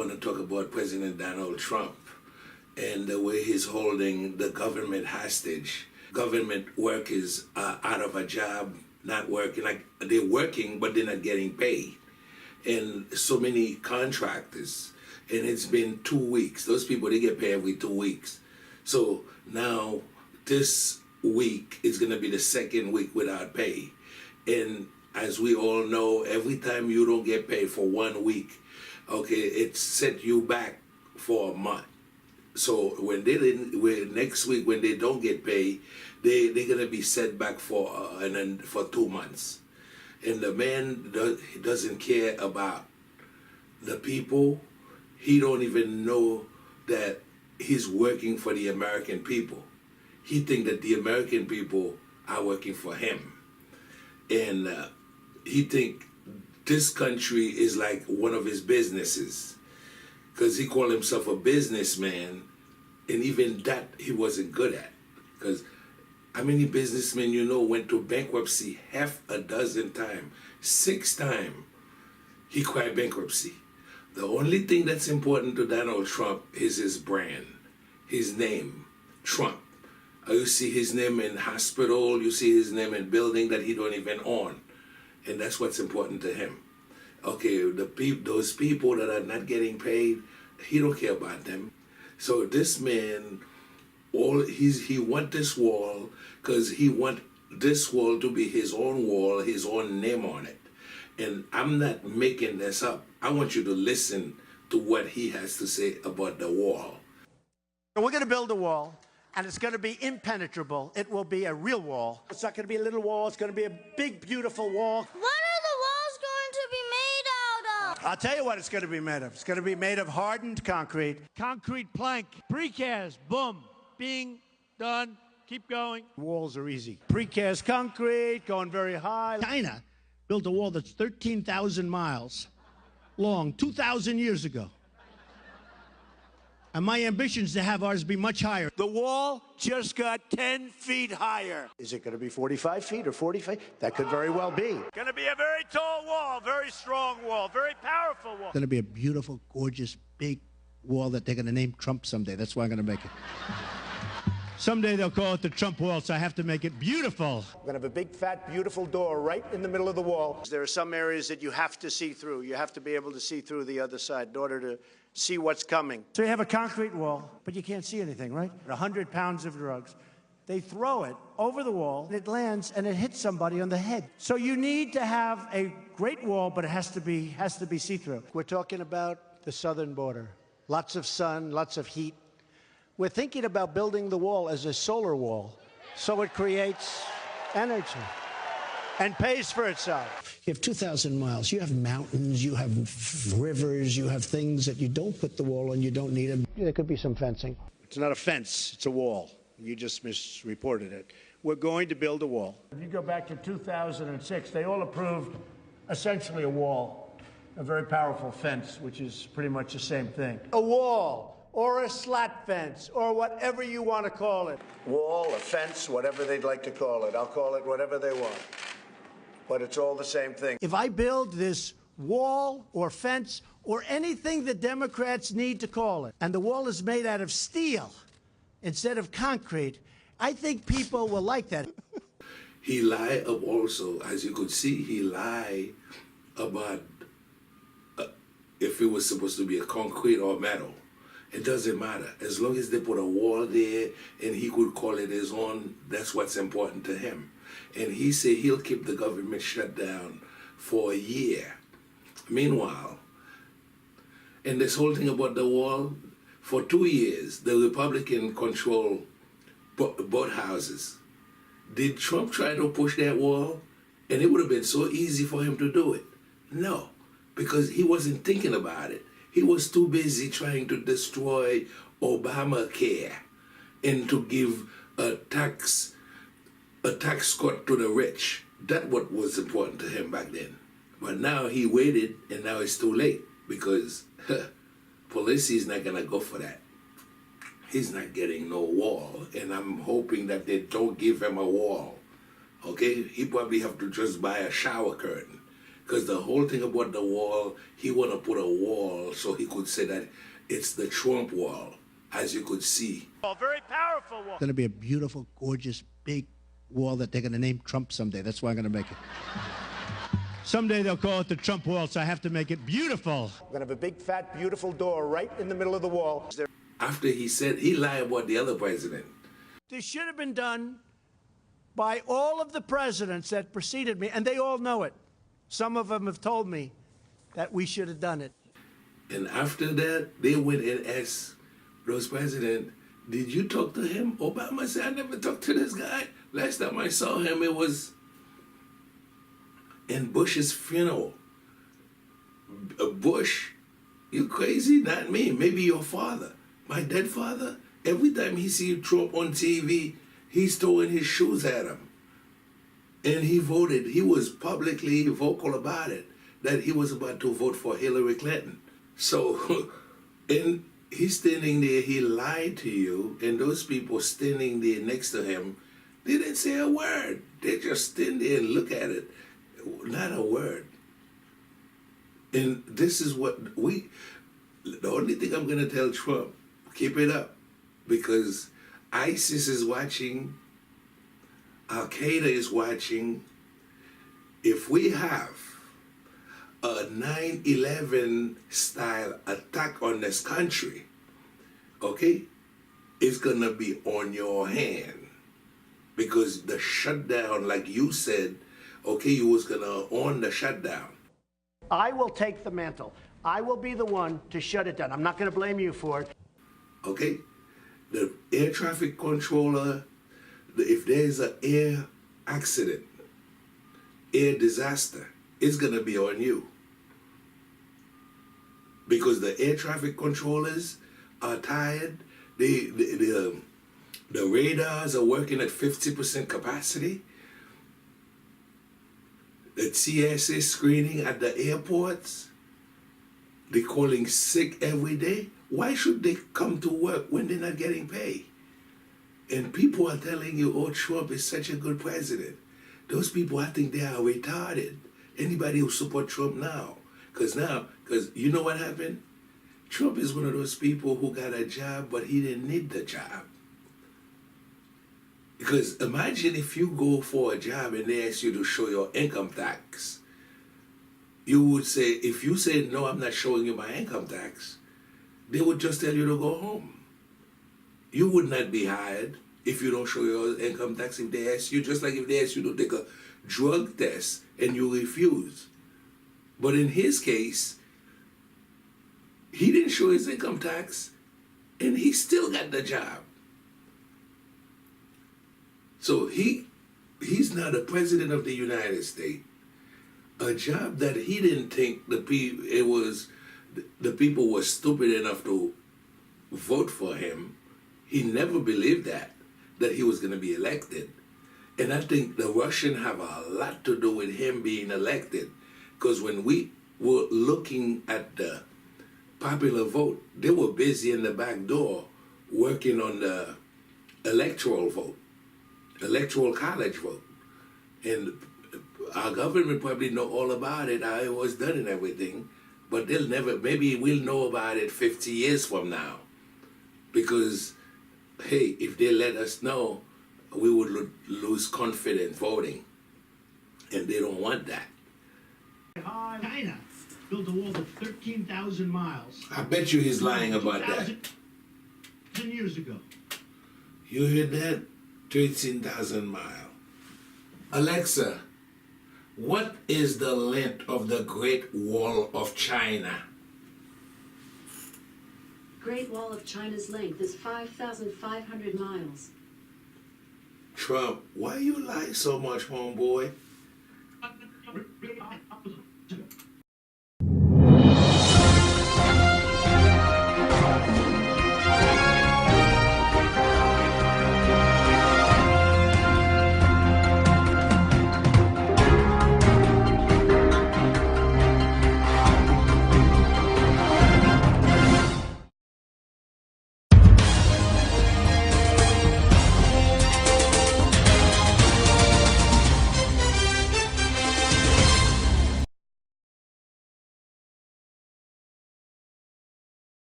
want to talk about President Donald Trump and the way he's holding the government hostage. Government workers are out of a job, not working. Like they're working, but they're not getting paid. And so many contractors, and it's been 2 weeks. Those people, they get paid every 2 weeks. So now this week is going to be the second week without pay. And as we all know, every time you don't get paid for 1 week, okay, it set you back for a month. So when next week when they don't get paid, they're gonna be set back for 2 months. And the man doesn't care about the people. He don't even know that he's working for the American people. He think that the American people are working for him, and he think this country is like one of his businesses, because he called himself a businessman, and even that he wasn't good at. Because how many businessmen you know went to bankruptcy half a dozen times? 6 times he cried bankruptcy. The only thing that's important to Donald Trump is his brand, his name, Trump. You see his name in hospital, you see his name in building that he don't even own. And that's what's important to him. Okay, those people that are not getting paid, he don't care about them. So this man, he want this wall because he want this wall to be his own wall, his own name on it. And I'm not making this up. I want you to listen to what he has to say about the wall. We're going to build a wall, and it's going to be impenetrable. It will be a real wall. It's not going to be a little wall. It's going to be a big, beautiful wall. What are the walls going to be made out of? I'll tell you what it's going to be made of. It's going to be made of hardened concrete. Concrete plank, precast, boom, being done, keep going. Walls are easy. Precast concrete, going very high. China built a wall that's 13,000 miles long 2,000 years ago. And my ambition is to have ours be much higher. The wall just got 10 feet higher. Is it going to be 45 feet or 40 feet? That could very well be. Going to be a very tall wall, very strong wall, very powerful wall. It's going to be a beautiful, gorgeous, big wall that they're going to name Trump someday. That's why I'm going to make it. Someday they'll call it the Trump wall, so I have to make it beautiful. We're going to have a big, fat, beautiful door right in the middle of the wall. There are some areas that you have to see through. You have to be able to see through the other side in order to see what's coming. So you have a concrete wall, but you can't see anything, right? 100 pounds of drugs. They throw it over the wall, and it lands, and it hits somebody on the head. So you need to have a great wall, but it has to be see-through. We're talking about the southern border. Lots of sun, lots of heat. We're thinking about building the wall as a solar wall, so it creates energy and pays for itself. You have 2,000 miles. You have mountains, you have rivers, you have things that you don't put the wall on, you don't need them. There could be some fencing. It's not a fence, it's a wall. You just misreported it. We're going to build a wall. If you go back to 2006, they all approved essentially a wall, a very powerful fence, which is pretty much the same thing. A wall, or a slat fence, or whatever you want to call it. Wall, a fence, whatever they'd like to call it. I'll call it whatever they want. But it's all the same thing. If I build this wall or fence or anything the Democrats need to call it, and the wall is made out of steel instead of concrete, I think people will like that. He lied also, as you could see, he lied about if it was supposed to be a concrete or metal. It doesn't matter. As long as they put a wall there and he could call it his own, that's what's important to him. And he said he'll keep the government shut down for a year. Meanwhile, and this whole thing about the wall, for 2 years, the Republican control boat houses. Did Trump try to push that wall? And it would have been so easy for him to do it. No, because he wasn't thinking about it. He was too busy trying to destroy Obamacare and to give a tax cut to the rich. That's what was important to him back then. But now he waited, and now it's too late because Pelosi is not gonna go for that. He's not getting no wall, and I'm hoping that they don't give him a wall. Okay, he probably have to just buy a shower curtain, Because the whole thing about the wall, he want to put a wall so he could say that it's the Trump wall, as you could see. A very powerful wall. It's going to be a beautiful, gorgeous, big wall that they're going to name Trump someday. That's why I'm going to make it. Someday they'll call it the Trump wall, so I have to make it beautiful. We're going to have a big, fat, beautiful door right in the middle of the wall. After he said, he lied about the other president. This should have been done by all of the presidents that preceded me, and they all know it. Some of them have told me that we should have done it. And after that, they went and asked those president, did you talk to him? Obama said, I never talked to this guy. Last time I saw him, it was in Bush's funeral. Bush, you crazy? Not me. Maybe your father. My dead father. Every time he sees Trump on TV, he's throwing his shoes at him. And he voted. He was publicly vocal about it, that he was about to vote for Hillary Clinton. So, and he's standing there, he lied to you, and those people standing there next to him, they didn't say a word. They just stand there and look at it. Not a word. And this is what the only thing I'm going to tell Trump, keep it up. Because ISIS is watching, Alkaida is watching. If we have a 9/11 style attack on this country, okay, it's going to be on your hand. Because the shutdown, like you said, okay, you was going to on the shutdown. I will take the mantle. I will be the one to shut it down. I'm not going to blame you for it. Okay? The air traffic controller, if there's an air accident, air disaster, it's going to be on you. Because the air traffic controllers are tired. The radars are working at 50% capacity. The TSA screening at the airports, they're calling sick every day. Why should they come to work when they're not getting paid? And people are telling you, oh, Trump is such a good president. Those people, I think they are retarded. Anybody who support Trump now. Because you know what happened? Trump is one of those people who got a job, but he didn't need the job. Because imagine if you go for a job and they ask you to show your income tax. You would say, if you say, no, I'm not showing you my income tax, they would just tell you to go home. You would not be hired if you don't show your income tax if they ask you, just like if they ask you to take a drug test and you refuse. But in his case, he didn't show his income tax and he still got the job. So he's now the president of the United States. A job that he didn't think the people were stupid enough to vote for him. He never believed that he was going to be elected. And I think the Russians have a lot to do with him being elected. Because when we were looking at the popular vote, they were busy in the back door working on the electoral vote, electoral college vote. And our government probably know all about it, how it was done and everything, but they'll never, maybe we'll know about it 50 years from now. Because, hey, if they let us know, we would lose confidence voting. And they don't want that. China built a wall of 13,000 miles. I bet you he's lying about that. 10 years ago. You heard that? 13,000 miles. Alexa, what is the length of the Great Wall of China? Great Wall of China's length is 5,500 miles. Trump, why you lie so much, homeboy?